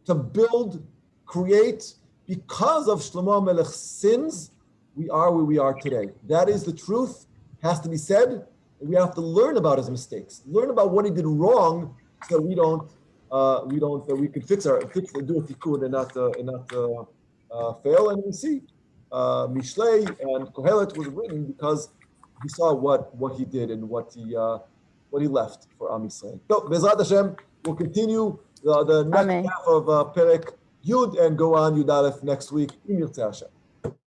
to build, create. Because of Shlomo Melech's sins, we are where we are today. That is the truth, has to be said. And we have to learn about his mistakes, learn about what he did wrong, so that we can do a tikkun and not fail. And we see Mishlei and Kohelet was written because he saw what he did and what he left for Am Yisrael. So, Bezrat Hashem, we'll continue the next half of perek Yud and go on Yud Aleph next week. Im Yirtzeh Hashem.